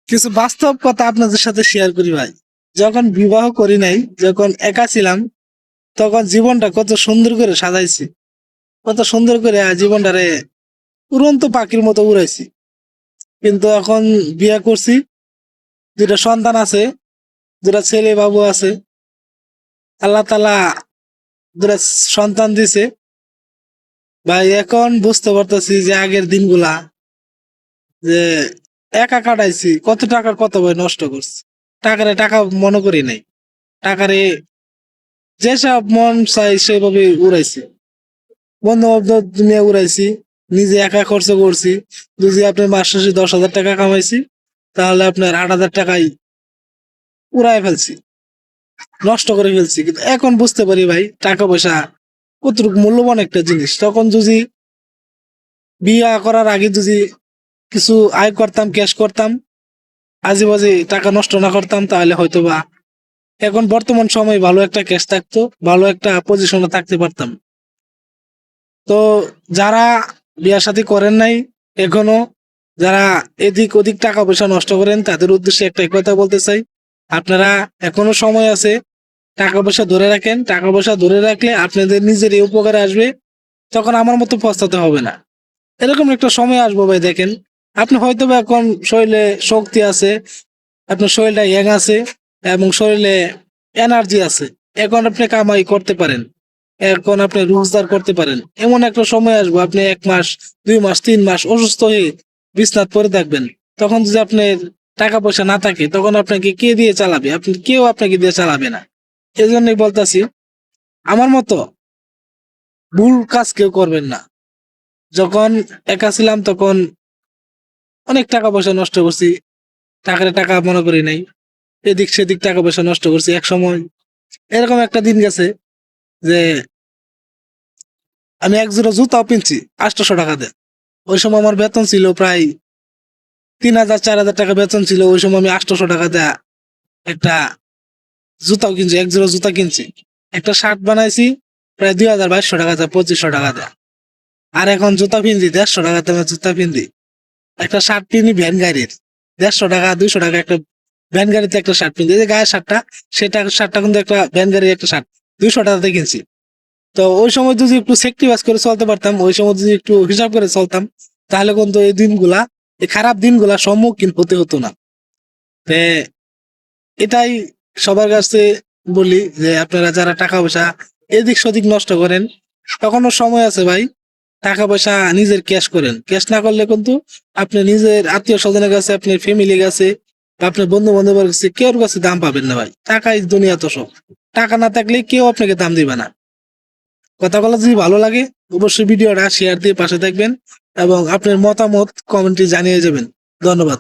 কিছু বাস্তব কথা আপনাদের সাথে শেয়ার করি ভাই। যখন বিবাহ করি নাই, যখন একা ছিলাম, তখন জীবনটা কত সুন্দর করে সাজাইছি, কত সুন্দর করে জীবনটারে উড়ন্ত পাখির মতো উড়াইছি। কিন্তু এখন বিয়ে করছি, দুটা সন্তান আছে, দুটা ছেলে বাবু আছে। আল্লাহ তালা দুটা সন্তান দিছে ভাই। এখন বুঝতে পারতেছি যে আগের দিনগুলা যে একা কাটাইছি, কত টাকার কত ভাই নষ্ট করছি। টাকারে টাকা মনে করি নাই, টাকারে যেসব মন চাই সেভাবে উড়াইছি, বন্ধু বান্ধব নিয়ে উড়াইছি, নিজে একা খরচ করছি। যদি আপনার মাস শেষে 10,000 টাকা কামাইছি, তাহলে আপনার 8,000 টাকাই উড়াই ফেলছি, নষ্ট করে ফেলছি। কিন্তু এখন বুঝতে পারি ভাই, টাকা পয়সা কতটুকু মূল্যবান একটা জিনিস। তখন যদি বিয়ে করার আগে যদি কিছু আয় করতাম, ক্যাশ করতাম, আজে বাজে টাকা নষ্ট না করতাম, তাহলে হয়তো বা এখন বর্তমান সময় ভালো একটা ক্যাশ থাকতো, ভালো একটা পজিশনে থাকতে পারতাম। তো যারা বিয়া শাদী করেন নাই এখনো, যারা এদিক ওদিক টাকা পয়সা নষ্ট করেন, তাদের উদ্দেশ্যে একটাই কথা বলতে চাই, আপনারা এখনো সময় আছে, টাকা পয়সা ধরে রাখেন। টাকা পয়সা ধরে রাখলে আপনাদের নিজেরই উপকারে আসবে, তখন আমার মতো পস্তাতে হবে না। এরকম একটা সময় আসবো ভাই, দেখেন আপনি হয়তো বা এখন শরীরে শক্তি আছে, আপনার শরীরটা ইয়াং আছে এবং শরীরে এনার্জি আছে, এখন আপনি কামাই করতে পারেন, এখন আপনি রোজগার করতে পারেন। এমন একটা সময় আসবো, আপনি 1 মাস, 2 মাস, 3 মাস অসুস্থ হয়ে বিছনাথ পরে থাকবেন। তখন যদি আপনার টাকা পয়সা না থাকে, তখন আপনাকে কে দিয়ে চালাবে? আপনি কেউ আপনাকে দিয়ে চালাবে না। এই জন্যই বলতেছি, আমার মতো ভুল কাজ কেউ করবেন না। যখন একা ছিলাম তখন অনেক টাকা পয়সা নষ্ট করছি, টাকার টাকা মনে করি নাই, এদিক সেদিক টাকা পয়সা নষ্ট করছি। এক সময় এরকম একটা দিন গেছে যে আমি এক জোড়া জুতাও কিনছি 800 টাকা দিয়ে। ওই সময় আমার বেতন ছিল প্রায় 3,000 4,000 টাকা বেতন ছিল। ওই সময় আমি 800 টাকা দিয়ে একটা জুতাও কিনছি, এক জোড়া জুতা কিনছি। একটা শার্ট বানাইছি প্রায় 2,200 টাকা দিয়ে, 2,500 টাকা দিয়ে। আর এখন জুতা কিনছি 150 টাকা দামের জুতা কিনছি। একটা শার্ট কিনি ভ্যান গাড়ির, 150 টাকা 200 টাকা একটা ভ্যান গাড়িতে একটা শার্ট কিনছি। এই যে গায়ের শার্টটা, সেটা শার্টটা কিন্তু একটা ভ্যান গাড়ির একটা শার্ট, 200 টাকাতে কিনছি। তো ওই সময় যদি একটু সেক্রিফাইস করে চলতে পারতাম, ওই সময় যদি একটু হিসাব করে চলতাম, তাহলে কিন্তু এই দিনগুলা, এই খারাপ দিনগুলা সম্মুখীন হতে হতো না। তে এটাই সবার কাছে বলি যে আপনারা যারা টাকা পয়সা এদিক সেদিক নষ্ট করেন, তখনও সময় আছে ভাই। টাকা পয়সা নিজের ক্যাশ করেন। ক্যাশ না করলে কিন্তু আপনি নিজের আত্মীয় স্বজনের কাছে, আপনার ফ্যামিলির কাছে বা আপনার বন্ধু বান্ধবের কাছে কেউর কাছে দাম পাবেন না ভাই। টাকাই দুনিয়া তো সব। টাকা না থাকলে কেউ আপনাকে দাম দিবে না। কথাগুলো যদি ভালো লাগে, অবশ্যই ভিডিওটা শেয়ার দিয়ে পাশে থাকবেন এবং আপনার মতামত কমেন্টে জানিয়ে যাবেন। ধন্যবাদ।